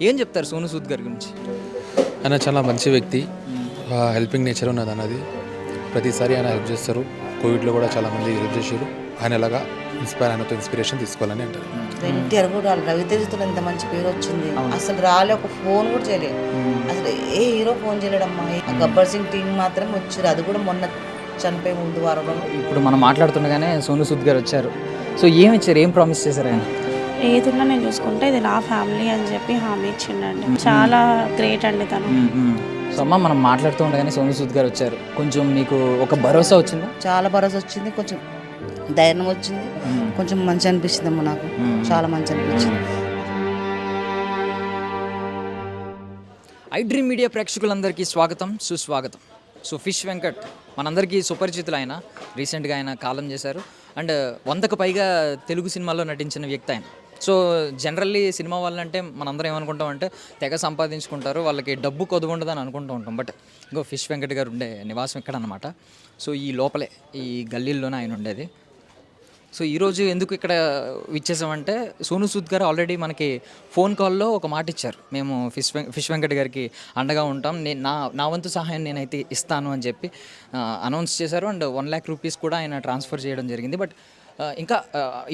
ఏం చెప్తారు సోను సూద్ గారి గురించి? ఆయన చాలా మంచి వ్యక్తి, హెల్పింగ్ నేచర్ ఉన్నది అన్నది. ప్రతిసారి ఆయన హెల్ప్ చేస్తారు. కోవిడ్లో కూడా చాలామంది హెల్ప్ చేశారు. ఆయన ఎలాగా ఆయనతో ఇన్స్పిరేషన్ తీసుకోవాలని అంటారు. ఎన్టీఆర్ కూడా రవితేజతో ఎంత మంచి పేరు వచ్చింది. అసలు రాలే, ఒక ఫోన్ కూడా చేయలేదు. అసలు ఏ హీరో ఫోన్ చేయలేడమ్మా. గబ్బర్ సింగ్ టీం మాత్రం వచ్చారు, అది కూడా మొన్న చనిపోయి ముందు వారంలో. ఇప్పుడు మనం మాట్లాడుతుండగానే సోను సూద్ గారు వచ్చారు. సో ఏమి ఇచ్చారు, ఏం ప్రామిస్ చేశారు ఆయన? ఏదున్నా నేను చూసుకుంటే ఇది నా ఫ్యామిలీ అని చెప్పి హామీ ఇచ్చిండండి. చాలా గ్రేట్ అండి తను. సో అమ్మ, మనం మాట్లాడుతూ ఉండగానే సోను సూద్ గారు వచ్చారు. కొంచెం మీకు ఒక భరోసా వచ్చిందా? చాలా భరోసా వచ్చింది, కొంచెం ధైర్యం వచ్చింది, కొంచెం మంచి అనిపించింది అమ్మ. నాకు చాలా మంచి అనిపించింది. ఐ డ్రీమ్ మీడియా ప్రేక్షకులందరికీ స్వాగతం, సుస్వాగతం. సో ఫిష్ వెంకట్ మనందరికీ సుపరిచితులు. ఆయన రీసెంట్గా ఆయన కాలం చేశారు. అండ్ 100కు పైగా తెలుగు సినిమాల్లో నటించిన వ్యక్తి ఆయన. సో జనరల్లీ సినిమా వాళ్ళంటే మనందరం ఏమనుకుంటాం అంటే తెగ సంపాదించుకుంటారు, వాళ్ళకి డబ్బు కొద్దు ఉండదని అనుకుంటూ ఉంటాం. బట్ ఇంకో ఫిష్ వెంకట్ గారు ఉండే నివాసం ఇక్కడ అనమాట. సో ఈ లోపలే ఈ గల్లీల్లోనే ఆయన ఉండేది. సో ఈరోజు ఎందుకు ఇక్కడ ఇచ్చేసామంటే సోను సూద్ గారు ఆల్రెడీ మనకి ఫోన్ కాల్లో ఒక మాట ఇచ్చారు, మేము ఫిష్ వెంకట్ గారికి అండగా ఉంటాం, నేను నా వంతు సహాయం నేనైతే ఇస్తాను అని చెప్పి అనౌన్స్ చేశారు. అండ్ 1 lakh రూపీస్ కూడా ఆయన ట్రాన్స్ఫర్ చేయడం జరిగింది. బట్ ఇంకా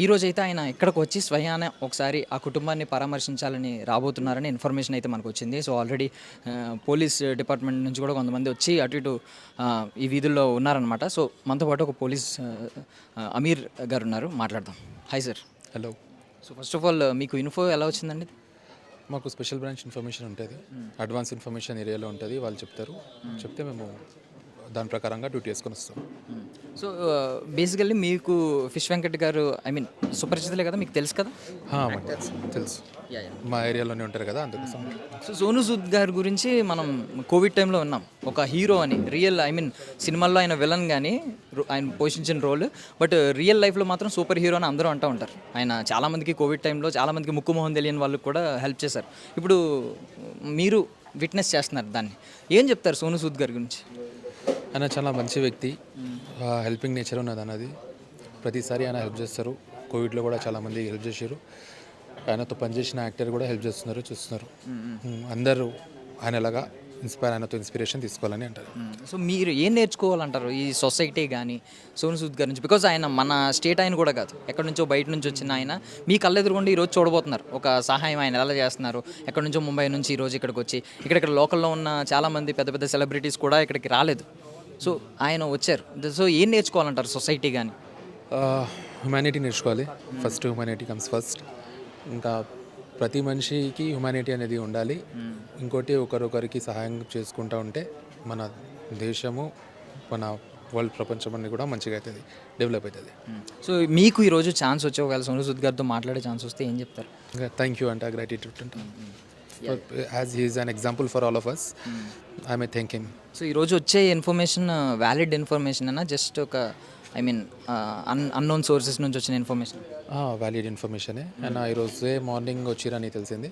ఈరోజు అయితే ఆయన ఇక్కడికి వచ్చి స్వయాన ఒకసారి ఆ కుటుంబాన్ని పరామర్శించాలని రాబోతున్నారని ఇన్ఫర్మేషన్ అయితే మనకు వచ్చింది. సో ఆల్రెడీ పోలీస్ డిపార్ట్మెంట్ నుంచి కూడా కొంతమంది వచ్చి అటు ఇటు ఈ వీధుల్లో ఉన్నారనమాట. సో మనతో పాటు ఒక పోలీస్ అమీర్ గారు ఉన్నారు, మాట్లాడదాం. Hi sir. Hello. So first of all మీకు ఇన్ఫో ఎలా వచ్చిందండి? మాకు స్పెషల్ బ్రాంచ్ ఇన్ఫర్మేషన్ ఉంటుంది, అడ్వాన్స్ ఇన్ఫర్మేషన్ ఏరియాలో ఉంటుంది. వాళ్ళు చెప్తే మేము దాని ప్రకారంగా డ్యూటీ వేసుకొని వస్తాం. సో బేసికల్లీ మీకు ఫిష్ వెంకట్ గారు ఐ మీన్ సుపరిచితులే కదా, మీకు తెలుసు కదా? మాకు తెలుసు, మా ఏరియాలోనే ఉంటారు కదా, అందుకోసం. సో సోను సూద్ గారి గురించి మనం కోవిడ్ టైంలో ఉన్నాం, ఒక హీరో అని. రియల్ ఐ మీన్ సినిమాల్లో ఆయన విలన్ కానీ ఆయన పోషించిన రోల్, బట్ రియల్ లైఫ్లో మాత్రం సూపర్ హీరో అని అందరూ అంటూ ఉంటారు. ఆయన చాలామందికి కోవిడ్ టైంలో చాలామందికి ముక్కు మొహం తెలియని వాళ్ళకి కూడా హెల్ప్ చేశారు. ఇప్పుడు మీరు విట్నెస్ చేస్తున్నారు దాన్ని. ఏం చెప్తారు సోను సూద్ గారి గురించి? ఆయన చాలా మంచి వ్యక్తి, హెల్పింగ్ నేచర్ ఉన్నది అన్నది. ప్రతిసారి ఆయన హెల్ప్ చేస్తారు. కోవిడ్లో కూడా చాలామంది హెల్ప్ చేశారు. ఆయనతో పనిచేసిన యాక్టర్ కూడా హెల్ప్ చూస్తున్నారు. అందరూ ఆయన ఎలాగా ఆయనతో ఇన్స్పిరేషన్ తీసుకోవాలని అంటారు. సో మీరు ఏం నేర్చుకోవాలంటారు ఈ సొసైటీ కానీ సోను సూద్ గారి నుంచి? బికాజ్ ఆయన మన స్టేట్ ఆయన కూడా కాదు, ఎక్కడి నుంచో బయట నుంచి వచ్చిన ఆయన. మీ కళ్ళెదురుగుండి ఈరోజు చూడబోతున్నారు ఒక సహాయం ఆయన ఎలా చేస్తున్నారు. ఎక్కడి నుంచో ముంబై నుంచి ఈరోజు ఇక్కడికి వచ్చి ఇక్కడ లోకల్లో ఉన్న చాలామంది పెద్ద పెద్ద సెలబ్రిటీస్ కూడా ఇక్కడికి రాలేదు. సో ఆయన వచ్చారు. సో ఏం నేర్చుకోవాలంటారు సొసైటీ కానీ? హ్యుమానిటీ నేర్చుకోవాలి. First humanity comes first. ఇంకా ప్రతి మనిషికి హ్యుమానిటీ అనేది ఉండాలి. ఇంకోటి ఒకరొకరికి సహాయం చేసుకుంటూ ఉంటే మన దేశము, మన వరల్డ్ ప్రపంచం అన్నీ కూడా మంచిగా అవుతుంది, డెవలప్ అవుతుంది. సో మీకు ఈరోజు ఛాన్స్ వచ్చే ఒకవేళ సోను సూద్ గారితో మాట్లాడే ఛాన్స్ వస్తే ఏం చెప్తారు? థ్యాంక్ యూ అంటే గ్రాటిట్యూడ్ అంటే. As he is an example for all of us, I may thank him. So ఈరోజు వచ్చే ఇన్ఫర్మేషన్ వ్యాలిడ్ ఇన్ఫర్మేషన్ అన్నా జస్ట్ ఒక ఐ మీన్ అన్నోన్ సోర్సెస్ నుంచి వచ్చిన ఇన్ఫర్మేషన్? వ్యాలిడ్ ఇన్ఫర్మేషనే. అండ్ ఈరోజే మార్నింగ్ వచ్చిరని తెలిసింది.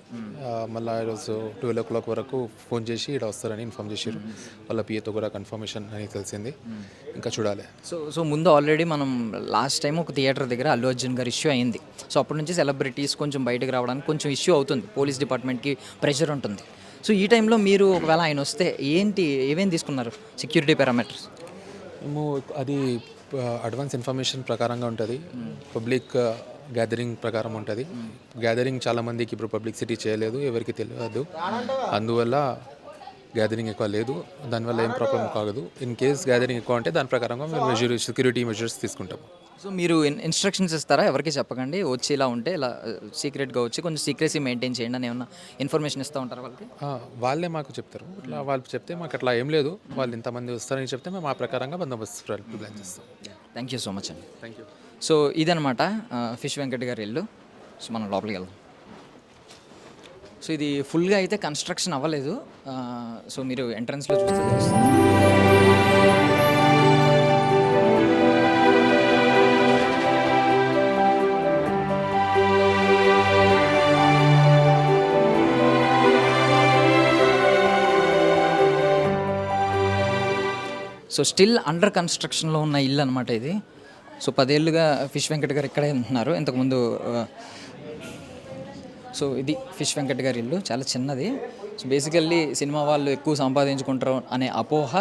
మళ్ళీ ఈరోజు 12 o'clock వరకు ఫోన్ చేసి ఇక్కడ వస్తారని ఇన్ఫార్మ్ చేశారు. వాళ్ళ పిఏతో కూడా కన్ఫర్మేషన్ అని తెలిసింది. ఇంకా చూడాలి. సో ముందు ఆల్రెడీ మనం లాస్ట్ టైం ఒక థియేటర్ దగ్గర అల్లు అర్జున్ గారు ఇష్యూ అయింది. సో అప్పటి నుంచి సెలబ్రిటీస్ కొంచెం బయటకు రావడానికి కొంచెం ఇష్యూ అవుతుంది, పోలీస్ డిపార్ట్మెంట్కి ప్రెషర్ ఉంటుంది. సో ఈ టైంలో మీరు ఒకవేళ ఆయన వస్తే ఏమేం తీసుకున్నారు సెక్యూరిటీ పారామీటర్స్? మేము అది అడ్వాన్స్ ఇన్ఫర్మేషన్ ప్రకారంగా ఉంటుంది, పబ్లిక్ గ్యాదరింగ్ ప్రకారం ఉంటుంది. గ్యాదరింగ్ చాలామందికి ఇప్పుడు పబ్లిసిటీ చేయలేదు, ఎవరికి తెలియదు. అందువల్ల గ్యాదరింగ్ ఎక్కువ లేదు, దానివల్ల ఏం ప్రాబ్లం కాదు. ఇన్ కేస్ గ్యాదరింగ్ ఎక్కువ అంటే దాని ప్రకారంగా మేము సెక్యూరిటీ మెజర్స్ తీసుకుంటాము. సో మీరు ఇన్స్ట్రక్షన్స్ ఇస్తారా? ఎవరికి చెప్పకండి, వచ్చి ఇలా ఉంటే ఇలా సీక్రెట్గా వచ్చి కొంచెం సీక్రెసీ మెయింటైన్ చేయండి అని ఏమన్నా ఇన్ఫర్మేషన్ ఇస్తూ ఉంటారు వాళ్ళకి? వాళ్ళే మాకు చెప్తారు. ఇట్లా వాళ్ళు చెప్తే మాకు అట్లా ఏం లేదు, వాళ్ళు ఇంతమంది వస్తారని చెప్తే మేము ఆ ప్రకారంగా బందోబస్తు ప్లాన్ చేస్తాం. థ్యాంక్ యూ సో మచ్ అండి. Thank you. సో ఇదనమాట ఫిష్ వెంకట్ గారి ఇల్లు. సో మనం లోపలికి వెళ్దాం. సో ఇది ఫుల్గా అయితే కన్స్ట్రక్షన్ అవ్వలేదు. సో మీరు ఎంట్రన్స్లో చూస్తే తెలుస్తుంది. సో స్టిల్ అండర్ కన్స్ట్రక్షన్లో ఉన్న ఇల్లు అనమాట ఇది. సో 10 ఏళ్ళుగా ఫిష్ వెంకట్ గారు ఇక్కడే ఉంటున్నారు. ఇంతకుముందు సో ఇది ఫిష్ వెంకట్ గారి ఇల్లు, చాలా చిన్నది. సో బేసికల్లీ సినిమా వాళ్ళు ఎక్కువ సంపాదించుకుంటారు అనే అపోహ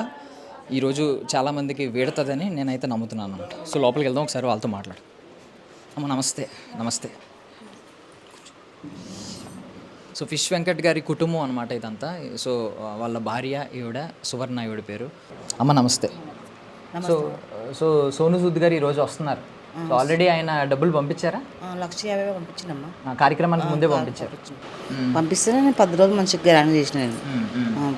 ఈరోజు చాలామందికి వీడుతుందని నేనైతే నమ్ముతున్నాను అనమాట. సో లోపలికి వెళ్దాం, ఒకసారి వాళ్ళతో మాట్లాడు. అమ్మ నమస్తే. నమస్తే. సో ఫిష్ వెంకట్ గారి కుటుంబం అనమాట ఇదంతా. సో వాళ్ళ భార్య ఈవిడ సువర్ణ, ఈవిడ పేరు. అమ్మ నమస్తే. సో సో సోను సూద్ గారు ఈరోజు వస్తున్నారు. సో ఆల్రెడీ ఆయన డబ్బులు పంపించారా? 1,50,000 పంపించినమ్మా. కార్యక్రమానికి ముందే పంపించారు. పంపిస్తేనే నేను 10 రోజులు మంచిగా గ్రాండ్ చేసిన నేను.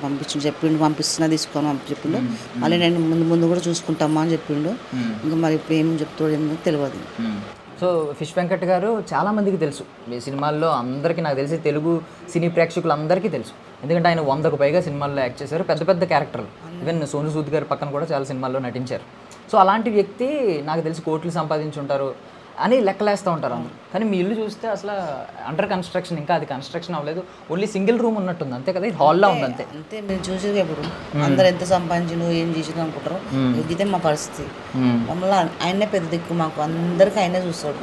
పంపించు చెప్పిండు, పంపిస్తున్నా తీసుకొని చెప్పిండు. మళ్ళీ నేను ముందు కూడా చూసుకుంటామా అని చెప్పిండు. ఇంకా మరి ఇప్పుడు ఏం చెప్తాడు ఏమో తెలియదు. సో ఫిష్ వెంకట్ గారు చాలామందికి తెలుసు, మీ సినిమాల్లో అందరికీ, నాకు తెలిసి తెలుగు సినీ ప్రేక్షకులందరికీ తెలుసు. ఎందుకంటే ఆయన 100కు పైగా సినిమాల్లో యాక్ట్ చేశారు, పెద్ద పెద్ద క్యారెక్టర్లు. ఈవెన్ సోను సూద్ గారి పక్కన కూడా చాలా సినిమాల్లో నటించారు. సో అలాంటి వ్యక్తి నాకు తెలిసి కోట్లు సంపాదించుంటారు అని లెక్కలేస్తూ ఉంటారు అందరూ. కానీ మీ ఇల్లు చూస్తే అసలు అండర్ కన్స్ట్రక్షన్, ఇంకా అది కన్స్ట్రక్షన్ అవ్వలేదు, ఓన్లీ సింగిల్ రూమ్ ఉన్నట్టుంది అంతే కదా, హాల్లో ఉంది అంతే. అంతే మీరు చూసేది. ఇప్పుడు అందరు ఎంత సంపాదించు ఏం చేసిండు అనుకుంటారు. ఇదే మా పరిస్థితి. మమ్మల్ని ఆయనే పెద్ద దిక్కు, మాకు అందరికి ఆయనే చూస్తాడు.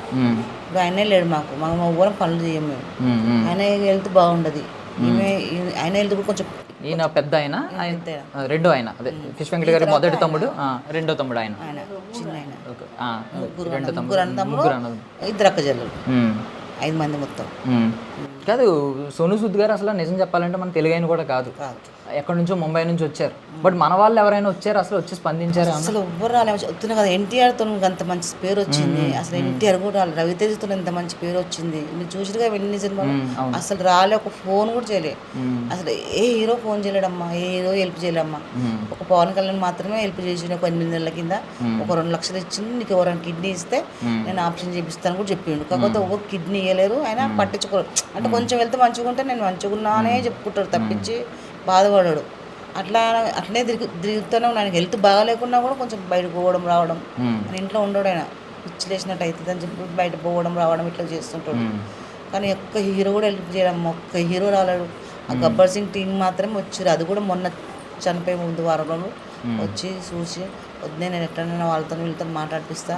ఇప్పుడు ఆయనే లేడు, మనం ఎవ్వరం పనులు చేయము మేము. ఆయన హెల్త్ బాగుండదు, ఆయన హెల్త్ కూడా కొంచెం. ఈయన పెద్ద ఆయన, రెండో ఆయన అదే ఫిష్ వెంకట్ గారి మొదటి తమ్ముడు, రెండో తమ్ముడు ఆయన. చిన్న ఆయన ముగ్గురు అన్నదమ్ములు, 2 అక్క చెల్లెలు, 5 మంది మొత్తం. కాదు సోను సూద్ గారు అసలు నిజం చెప్పాలంటే మన తెలుగు ఆయన కూడా కాదు, ఎక్కడి నుంచో ముంబై నుంచి వచ్చారు. బట్ మన వాళ్ళు ఎవరైనా వచ్చారు అసలు, వచ్చి స్పందించారు? అసలు ఎవ్వరు రాలే. వస్తున్నాయి కదా, ఎన్టీఆర్తో అంత మంచి పేరు వచ్చింది. అసలు ఎన్టీఆర్ కూడా రాలి, రవితేజతో ఇంత మంచి పేరు వచ్చింది. మీరు చూసిగా ఎన్ని సినిమాలు అసలు రాలే, ఒక ఫోన్ కూడా చేయలే. అసలు ఏ హీరో ఫోన్ చేయలేడమ్మా, ఏ హీరో హెల్ప్ చేయలేమ్మా. ఒక పవన్ కళ్యాణ్ మాత్రమే హెల్ప్ చేసిండు. ఒక 8 నెలల కింద ఒక 2 లక్షలు ఇచ్చింది, నీకు ఎవరైనా కిడ్నీ ఇస్తే నేను ఆప్షన్ చేపిస్తాను కూడా చెప్పిండు. కాకపోతే ఒక కిడ్నీ ఇవ్వలేరు, ఆయన పట్టించుకోరు. అంటే కొంచెం వెళ్తే మంచిగా ఉంటే నేను మంచిగున్నానే చెప్పుకుంటాడు తప్పించి బాధపడాడు. అట్లనే తిరుగుతూనే ఉన్నాడు. హెల్త్ బాగా లేకున్నా కూడా కొంచెం బయటకు పోవడం రావడం, ఇంట్లో ఉండడు. ఆయన పిచ్చి లేచినట్టు అవుతుంది అని చెప్పి బయట పోవడం రావడం ఇట్లా చేస్తుంటాడు. కానీ ఒక్క హీరో కూడా హెల్ప్ చేయడం, ఒక్క హీరో రాలేడు. ఆ గబ్బర్ సింగ్ టీం మాత్రం వచ్చారు, అది కూడా మొన్న చనిపోయే ముందు వారంలో వచ్చి చూసి, వద్దే నేను ఎట్లైనా వాళ్ళతో వీళ్ళతో మాట్లాడిపిస్తా,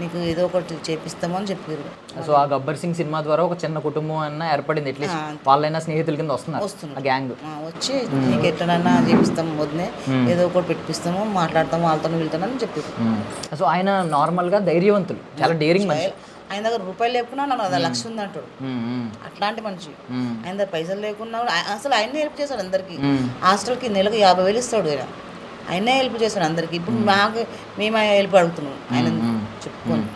నీకు ఏదో ఒకటి చేపిస్తామని చెప్పారు. సో ఆ గబ్బర్ సింగ్ సినిమా ద్వారా ఒక చిన్న కుటుంబం అన్న ఏర్పడింది, ఎట్లీస్ట్ వాళ్ళైనా స్నేహితుల కింద వస్తున్నారు గ్యాంగ్ వచ్చి, నీకు ఎట్లనైనా చేపిస్తాము, వద్దే ఏదో ఒకటి పెట్టిస్తాము, మాట్లాడతాము వాళ్ళతో వీళ్ళతో అని చెప్పారు. సో ఆయన నార్మల్గా ధైర్యవంతులు, చాలా డేరింగ్ మనిషి. ఆయన దగ్గర రూపాయలు లేకున్నా నన్ను 1,00,000 ఉంది అంటాడు. అట్లాంటి మనిషి. ఆయన దగ్గర పైసలు లేకున్నా అసలు ఆయనే హెల్ప్ చేస్తాడు అందరికి. హాస్టల్కి నెలకు 50,000 ఇస్తాడు. ఆయనే హెల్ప్ చేస్తాడు అందరికి. ఇప్పుడు మేము హెల్ప్ అడుగుతున్నాం. ఆయన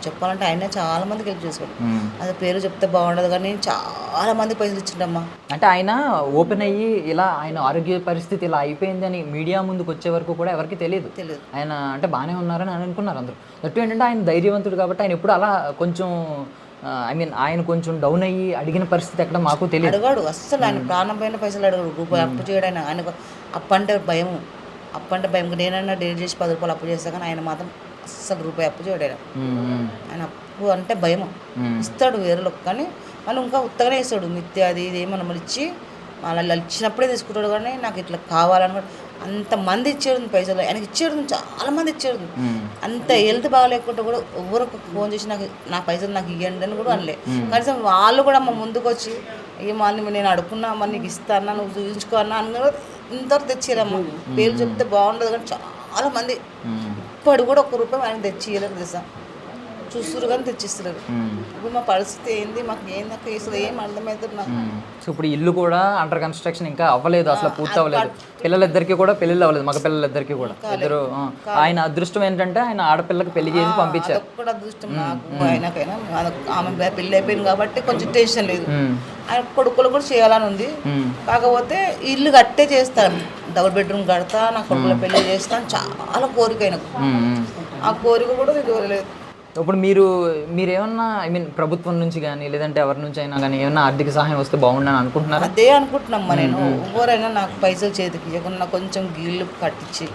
చెప్పాలంటే ఆయనే చాలా మందికి హెల్ప్ చేస్తాడు. అది పేరు చెప్తే బాగుండదు కానీ చాలా మంది పైసలు ఇచ్చిండమ్మా. అంటే ఆయన ఓపెన్ అయ్యి ఇలా ఆయన ఆరోగ్య పరిస్థితి ఇలా అయిపోయింది అని మీడియా ముందుకు వచ్చే వరకు కూడా ఎవరికి తెలియదు. ఆయన అంటే బాగానే ఉన్నారని అనుకున్నారు అందరూ. దట్టు ఏంటంటే ఆయన ధైర్యవంతుడు కాబట్టి ఆయన ఎప్పుడు అలా కొంచెం ఆయన కొంచెం డౌన్ అయ్యి అడిగిన పరిస్థితి ఎక్కడ మాకు తెలియదు. అడగాడు అస్సలు, ఆయన ప్రాణం పైన పైసలు అడగాడు. రూపాయి అప్పు చేయడానికి ఆయనకు అప్పు అంటే భయం. నేనైనా డేట్ చేసి 10 రూపాయలు అప్పు చేస్తా, కానీ ఆయన మాత్రం అస్సలు రూపాయి అప్పు చేయడాడు. ఆయన అప్పు అంటే భయం. ఇస్తాడు వేరేలోకి, కానీ వాళ్ళు ఇంకా ఉత్తగానే ఇస్తాడు. మిత్తి అది ఇది ఏమన్నా మళ్ళీ ఇచ్చి వాళ్ళు ఇచ్చినప్పుడే తీసుకుంటాడు. కానీ నాకు ఇట్లా కావాలని అంతమంది ఇచ్చేది పైసలు, ఆయనకి ఇచ్చేది చాలా మంది ఇచ్చేది. అంత హెల్త్ బాగాలేకుండా కూడా ఎవరు ఫోన్ చేసి నా పైసలు నాకు ఇవ్వండి అని కూడా అనలే. కనీసం వాళ్ళు కూడా మా ముందుకు వచ్చి మళ్ళీ నేను అడుక్కున్నా, మరి నీకు ఇస్తానా, నువ్వు చూపించుకో అన్నా అని కూడా ఇంతవరకు తెచ్చిరమ్మా. పేరు చెప్తే బాగుండదు కానీ చాలా మంది ఇప్పుడు కూడా 1 రూపాయి ఆయన తెచ్చి ఇవ్వలేదు తెలుసా. చూస్తున్నారు కానీ తెచ్చిస్తున్నారు. ఇప్పుడు మా పరిస్థితి ఏంది, మాకు ఏంది కేసులు ఏం అర్థమవుతుంది నాకు. సో ఇప్పుడు ఇల్లు కూడా అండర్ కన్స్ట్రక్షన్ ఇంకా అవ్వలేదు, అసలు పూర్తి అవ్వలేదు. పిల్లలిద్దరికి కూడా పెళ్ళిళ్ళు అవ్వలేదు, మగ పిల్లలిద్దరికి కూడా. ఇద్దరు ఆయన అదృష్టం ఏంటంటే ఆయన ఆడపిల్లకి పెళ్లి చేసి పంపించారు. కూడా అదృష్టం నాకు. ఆయనకైనా ఆమె పెళ్ళి అయిపోయింది కాబట్టి కొంచెం టెన్షన్ లేదు. ఆయన కొడుకులు కూడా చేయాలని ఉంది. కాకపోతే ఇల్లు కట్టే చేస్తాను, 2 బెడ్రూమ్ కడతా, నా కొడుకుల పెళ్లి చేస్తాను చాలా కోరిక ఆయనకు. ఆ కోరిక కూడా లేదు. ఇప్పుడు మీరేమన్నా ప్రభుత్వం నుంచి కానీ లేదంటే ఎవరి నుంచి అయినా కానీ ఏమన్నా ఆర్థిక సహాయం వస్తే బాగుండని అనుకుంటున్నారా? అదే అనుకుంటున్నామ్మా నేను. ఎవరైనా నాకు పైసలు చేతికి ఇవ్వకుండా కొంచెం గిల్లు కట్టించి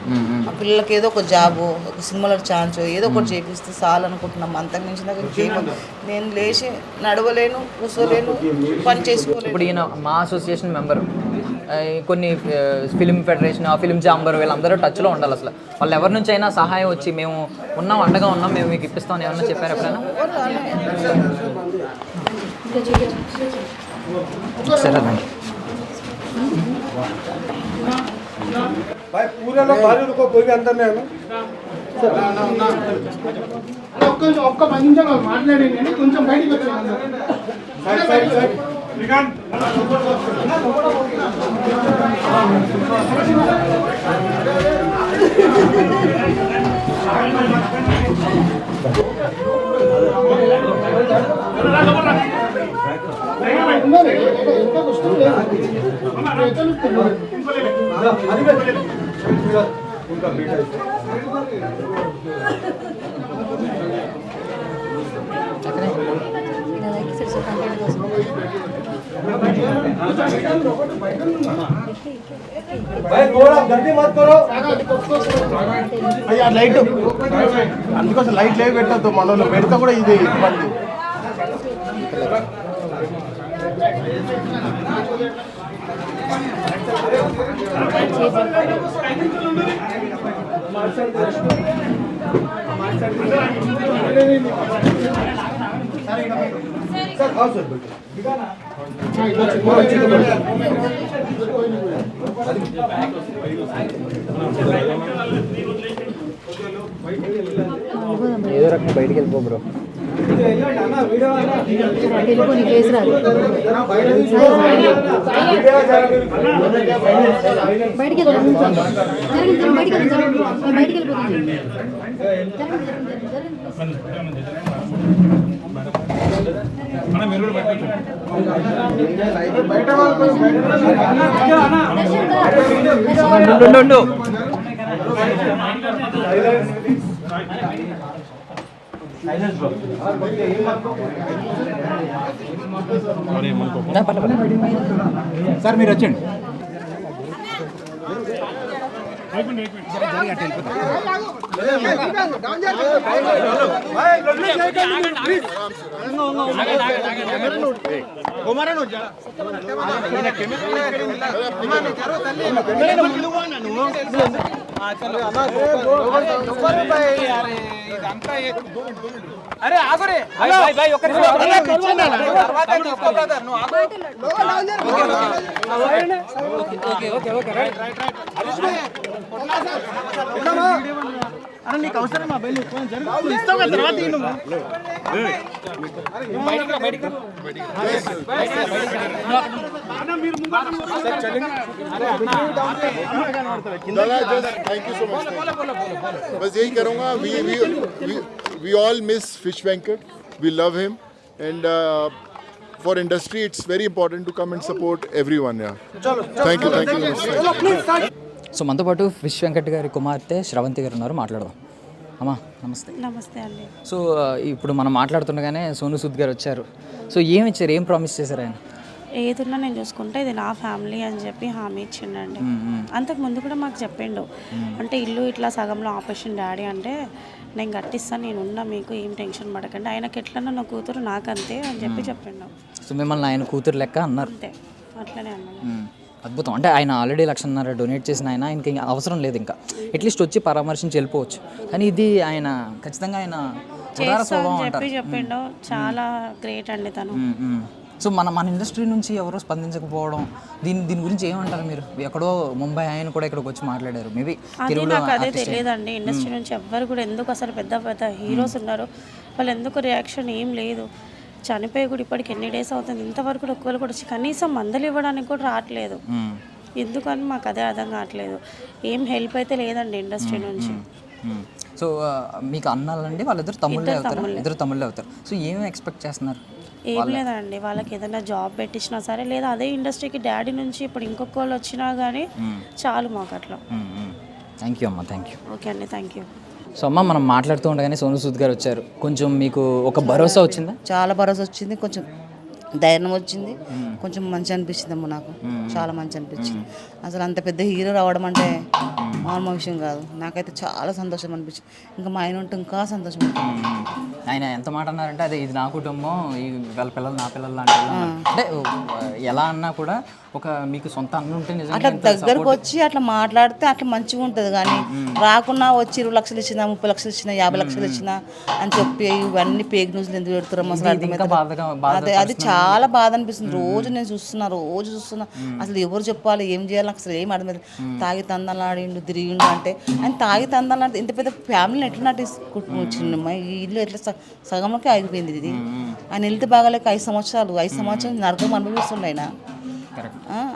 ఆ పిల్లలకి ఏదో ఒక జాబు, ఒక సినిమాలో ఛాన్స్ ఏదో ఒకటి చేపిస్తే చాలు అనుకుంటున్నాం. అంతకు మించి నాకు ఇంకేమో నేను లేచి నడవలేను, కూర్చోలేను, పని చేసుకోలేను. ఇప్పుడు ఈయన మా అసోసియేషన్ మెంబరు, కొన్ని ఫిలిం ఫెడరేషన్, ఆ ఫిలిం ఛాంబర్ వీళ్ళందరూ టచ్లో ఉండాలి. అసలు వాళ్ళు ఎవరి నుంచి అయినా సహాయం వచ్చి మేము ఉన్నాం, అండగా ఉన్నాం, మేము మీకు ఇప్పిస్తామని ఏమన్నా చెప్పారు ఎప్పుడైనా? సరేనండి. भाई पूरे लोग बाहर रुको, कोई भी अंदर नहीं आना। ఒక్క 10 నిమిషాలు మాట్లాడండి, కొంచెం బయటికి వచ్చేయండి. సైడ్ శ్రీకాంత్ అయ్యా లైట్ అందుకోసం లైట్ లేవి పెట్టద్దు, మనలో పెడితే కూడా ఇది ఇబ్బంది. ఏదో రకంగా బయటికి వెళ్ళిపో బ్రో. సార్ మీరు వచ్చండి. అరే ఆగురే నీకు అవసరమా బయలు ఇస్తావు కదా తర్వాత थैंक यू सो मच। बस यही करूँगा, we all miss Fish Venkat, we love him, and for industry it's very important to come and support everyone. Yeah, thank you so much. So మనతో పాటు ఫిష్ వెంకట్ గారి కుమార్తె శ్రవంతి గారు ఉన్నారు, మాట్లాడదాం. అమ్మా నమస్తే. నమస్తే అండి. సో ఇప్పుడు మనం మాట్లాడుతుండగానే సోను సూద్ గారు వచ్చారు. సో ఏమి ఇచ్చారు, ఏం ప్రామిస్ చేశారు ఆయన? ఏదున్నా నేను చూసుకుంటే ఇది నా ఫ్యామిలీ అని చెప్పి హామీ ఇచ్చిండండి. అంతకు ముందు కూడా మాకు చెప్పిండు, అంటే ఇల్లు ఇట్లా సగంలో ఆపరేషన్ డాడీ అంటే నేను కట్టిస్తాను, నేను ఉన్నా, మీకు ఏం టెన్షన్ పడకండి, ఆయనకి ఎట్లన్నా నా కూతురు నాకంతే అని చెప్పి చెప్పిండు. సో మిమ్మల్ని ఆయన కూతురు లెక్క అన్నారు. అంతే, అట్లనే అన్నాడు. అద్భుతం. అంటే ఆయన ఆల్రెడీ 1,00,000 డొనేట్ చేసిన ఆయన ఆయనకి అవసరం లేదు, ఇంకా అట్లీస్ట్ వచ్చి పరామర్శించి వెళ్ళిపోవచ్చు. కానీ ఇది ఆయన ఖచ్చితంగా ఆయన ఉదార స్వభావం అంటారు. చెప్పిండు, చాలా గ్రేట్ అండి తను. సో మన ఇండస్ట్రీ నుంచి ఎవరో స్పందించకపోవడం, దీని గురించి ఏమంటారు మీరు? ఎక్కడో ముంబై ఆయన కూడా ఇక్కడికి వచ్చి మాట్లాడారు, మేబీ అది నాకు అదే తెలియదండి. ఇండస్ట్రీ నుంచి ఎవ్వరు కూడా ఎందుకు, అసలు పెద్ద పెద్ద హీరోస్ ఉన్నారు, వాళ్ళు ఎందుకు రియాక్షన్ ఏం లేదు. చనిపోయి కూడా ఇప్పటికి ఎన్ని డేస్ అవుతుంది, ఇంతవరకు కూడా ఒక్కరు కూడా కనీసం మందులు ఇవ్వడానికి కూడా రావట్లేదు. ఎందుకని మాకు అదే అర్థం కావట్లేదు. ఏం హెల్ప్ అయితే లేదండి ఇండస్ట్రీ నుంచి. సో మీకు అన్నాలండి, వాళ్ళిద్దరు తమిళే అవుతారు, ఇద్దరు తమిళే అవుతారు. సో ఏమి ఎక్స్పెక్ట్ చేస్తున్నారు? ఏం లేదండి, వాళ్ళకి ఏదైనా జాబ్ పెట్టించినా సరే, లేదా అదే ఇండస్ట్రీకి డాడీ నుంచి ఇప్పుడు ఇంకొక వాళ్ళు వచ్చినా కానీ చాలు మాకు అట్లా. థ్యాంక్ యూ అమ్మ, థ్యాంక్ యూ. ఓకే అండి, థ్యాంక్ యూ. సో అమ్మ, మనం మాట్లాడుతూ ఉండగానే సోను సూద్ గారు వచ్చారు. కొంచెం మీకు ఒక భరోసా వచ్చిందా? చాలా భరోసా వచ్చింది, కొంచెం ధైర్యం వచ్చింది, కొంచెం మంచి అనిపించింది అమ్మ, నాకు చాలా మంచి అనిపించింది. అసలు అంత పెద్ద హీరో రావడం అంటే మామూలు విషయం కాదు. నాకైతే చాలా సంతోషం అనిపించింది. ఇంకా మా ఆయన ఉంటే ఇంకా సంతోషం అనిపించింది. ఆయన ఎంత మాట అన్నారంటే, అదే ఇది నా కుటుంబం, ఈ వాళ్ళ పిల్లలు నా పిల్లలు లాంటి అంటే ఎలా అన్నా కూడా ఒక మీకు సొంత అన్న ఉంటే అట్లా దగ్గరకు వచ్చి అట్లా మాట్లాడితే అట్లా మంచిగా ఉంటుంది. కానీ రాకున్నా వచ్చి 20 లక్షలు ఇచ్చినా, 30 లక్షలు ఇచ్చినా, 50 లక్షలు ఇచ్చినా అని చెప్పి ఇవన్నీ పేక్ న్యూస్లు ఎందుకు పెడుతున్నాం అసలు? అదే అది చాలా బాధ అనిపిస్తుంది. రోజు నేను చూస్తున్నా అసలు ఎవరు చెప్పాలి ఏం చేయాలి నాకు అసలు ఏం అర్థం తాగి తందలాడిండు తిరిగిండు అంటే ఆయన తాగి తందలాడి ఇంత పెద్ద ఫ్యామిలీని ఎట్లా నటించుకుంటున్నామ్మా ఈ ఇల్లు ఎట్లా సగంలోకి ఆగిపోయింది ఇది. ఆయన వెళ్తే బాగాలేక 5 సంవత్సరాలు నరకం అనుభవిస్తుండే ఆయన.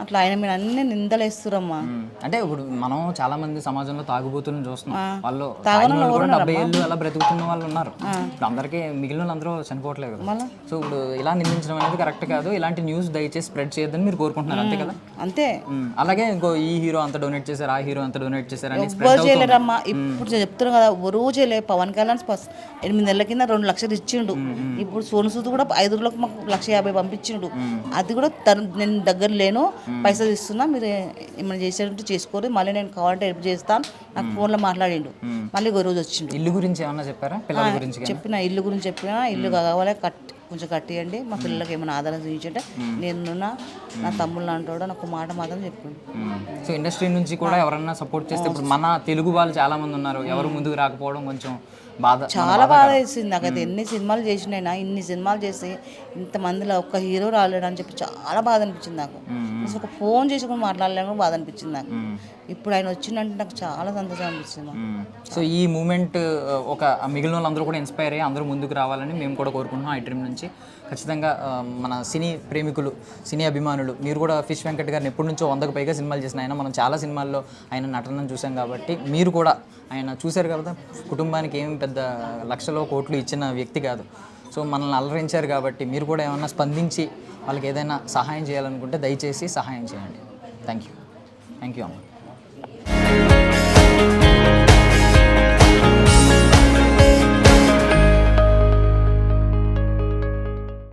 అట్లా ఆయన మీద అన్ని నిందలు వేస్తురమ్మా. అంటే ఇప్పుడు మనం చాలా మంది సమాజంలో తాగుబోతులను చూస్తున్నాం. వాళ్ళు తాగిన వాళ్ళు కూడా 70 ఏళ్ళు అలా బ్రతుకుతున్న వాళ్ళు ఉన్నారు. ఇప్పుడు అందరికీ మిగిలిన అందరూ చనిపోవట్లేదు కదా. సో ఇప్పుడు ఇలా నిందించడం అనేది కరెక్ట్ కాదు. ఇలాంటి న్యూస్ దయచేసి స్ప్రెడ్ చేయొద్దని మీరు కోరుకుంటున్నారు అంతే కదా. అంతే. అలాగే ఇంకో ఈ హీరో అంత డొనేట్ చేశారు, ఆ హీరో అంత డొనేట్ చేశారు అని ఎవరు చేయలేరమ్మా. ఇప్పుడు చెప్తున్నారు కదా రోజు చేయలేదు. పవన్ కళ్యాణ్ 8 నెలల కింద 2 లక్షలు ఇచ్చిండు. ఇప్పుడు సోను సూద్ కూడా 5 రోజులకు మాకు 150,000 పంపించిండు. అది కూడా నేను దగ్గర లేను, పైసలు ఇస్తున్నా, మీరు ఏమైనా చేసేటట్టు చేసుకోరు, మళ్ళీ నేను కావాలంటే హెల్ప్ చేస్తాను నాకు ఫోన్లో మాట్లాడిండు. మళ్ళీ ఒక రోజు వచ్చిండు. ఇల్లు గురించి ఏమన్నా చెప్పారా? పిల్లల గురించి చెప్పిన ఇల్లు గురించి చెప్పినా ఇల్లు కావాలి కొంచెం కట్టియండి, మా పిల్లలకి ఏమైనా ఆధారం చూపించంటే నేను నా తమ్ముళ్ళు అంటాడు నాకు మాట మాత్రం చెప్పిండు. సో ఇండస్ట్రీ నుంచి కూడా ఎవరన్నా సపోర్ట్ చేస్తే ఇప్పుడు మన తెలుగు వాళ్ళు చాలా మంది ఉన్నారు, ఎవరు ముందుకు రాకపోవడం కొంచెం చాలా బాధ వేసింది నాకైతే. ఎన్ని సినిమాలు చేసినైనా ఇన్ని సినిమాలు చేసి ఇంతమందిలో ఒక్క హీరో రాలేడు అని చెప్పి చాలా బాధ అనిపించింది నాకు. అసలు ఒక ఫోన్ చేసి కూడా మాట్లాడలేము బాధ అనిపించింది నాకు. ఇప్పుడు ఆయన వచ్చిందంటే నాకు చాలా సంతోషం అనిపించింది. సో ఈ మూమెంట్ ఒక మిగిలిన వాళ్ళందరూ కూడా ఇన్స్పైర్ అయ్యి అందరూ ముందుకు రావాలని మేము కూడా కోరుకుంటున్నాం. ఐ డ్రీమ్ నుంచి ఖచ్చితంగా మన సినీ ప్రేమికులు, సినీ అభిమానులు, మీరు కూడా ఫిష్ వెంకట్ గారిని ఎప్పటి నుంచో 100కు పైగా సినిమాలు చేసిన ఆయన, మనం చాలా సినిమాల్లో ఆయన నటనను చూసాం కాబట్టి మీరు కూడా ఆయన చూశారు కదా. కుటుంబానికి ఏం పెద్ద లక్షలో కోట్లు ఇచ్చిన వ్యక్తి కాదు. సో మనల్ని అలరించారు కాబట్టి మీరు కూడా ఏమన్నా స్పందించి వాళ్ళకి ఏదైనా సహాయం చేయాలనుకుంటే దయచేసి సహాయం చేయండి. థ్యాంక్ యూ అమ్మ.